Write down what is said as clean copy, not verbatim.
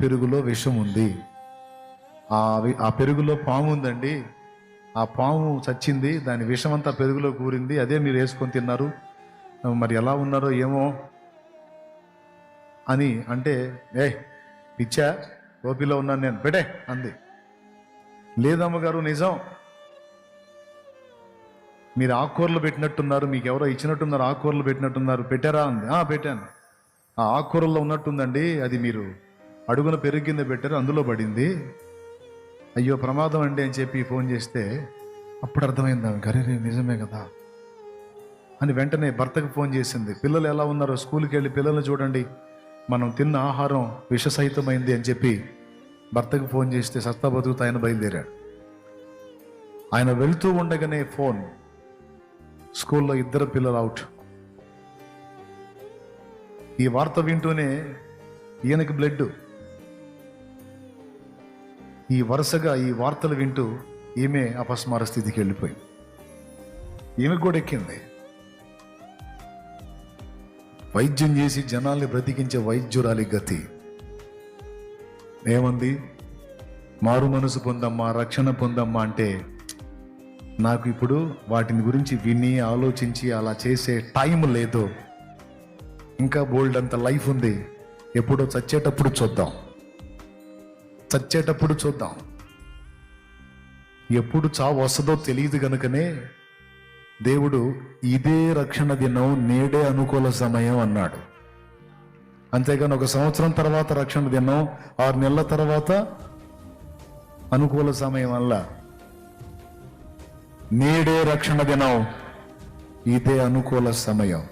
పెరుగులో విషం ఉంది. ఆ పెరుగులో పాము ఉందండి. ఆ పాము చచ్చింది, దాని విషం అంతా పెరుగులో కూరింది, అదే మీరు వేసుకొని తిన్నారు, మరి ఎలా ఉన్నారో ఏమో అని అంటే, పిచ్చా, ఓపిలో ఉన్నాను నేను, పెట్టే అంది. లేదమ్మగారు నిజం, మీరు ఆకుకూరలు పెట్టినట్టున్నారు, మీకు ఎవరో ఇచ్చినట్టున్నారు, ఆకుకూరలు పెట్టినట్టున్నారు, పెట్టారా అంది. పెట్టాను. ఆ ఆకుకూరల్లో ఉన్నట్టుందండి, అది మీరు అడుగున పెరుగు కింద పెట్టారు, అందులో పడింది. అయ్యో ప్రమాదం అండి అని చెప్పి ఫోన్ చేస్తే అప్పుడు అర్థమైంది ఆమె, అరే నిజమే కదా అని వెంటనే భర్తకు ఫోన్ చేసింది. పిల్లలు ఎలా ఉన్నారో, స్కూల్కి వెళ్ళి పిల్లల్ని చూడండి, మనం తిన్న ఆహారం విషసహితమైంది అని చెప్పి భర్తకు ఫోన్ చేస్తే సస్తా బతుకుతా ఆయన బయలుదేరాడు. ఆయన వెళ్తూ ఉండగానే ఫోన్, స్కూల్లో 2 పిల్లలు అవుట్. ఈ వార్త వింటూనే ఈయనకి బ్లడ్, ఈ వరుసగా ఈ వార్తలు వింటూ ఈమె అపస్మార స్థితికి వెళ్ళిపోయింది. ఈమెకు కూడా ఎక్కింది. వైద్యం చేసి జనాల్ని బ్రతికించే వైద్యురాలి గతి ఏమంది? మారు మనసు పొందమ్మా, రక్షణ పొందమ్మా అంటే, నాకు ఇప్పుడు వాటిని గురించి విని ఆలోచించి అలా చేసే టైం లేదు. ఇంకా బోల్డ్ అంత లైఫ్ ఉంది. ఎప్పుడో చచ్చేటప్పుడు చూద్దాం. ఎప్పుడు చావు వస్తుందో తెలియదు కనుకనే దేవుడు ఇదే రక్షణ దినం, నేడే అనుకూల సమయం అన్నాడు. అంతేగాని 1 సంవత్సరం తర్వాత రక్షణ దినం, 6 నెలల తర్వాత అనుకూల సమయం వల్ల, నేడే రక్షణ దినం, ఇదే అనుకూల సమయం.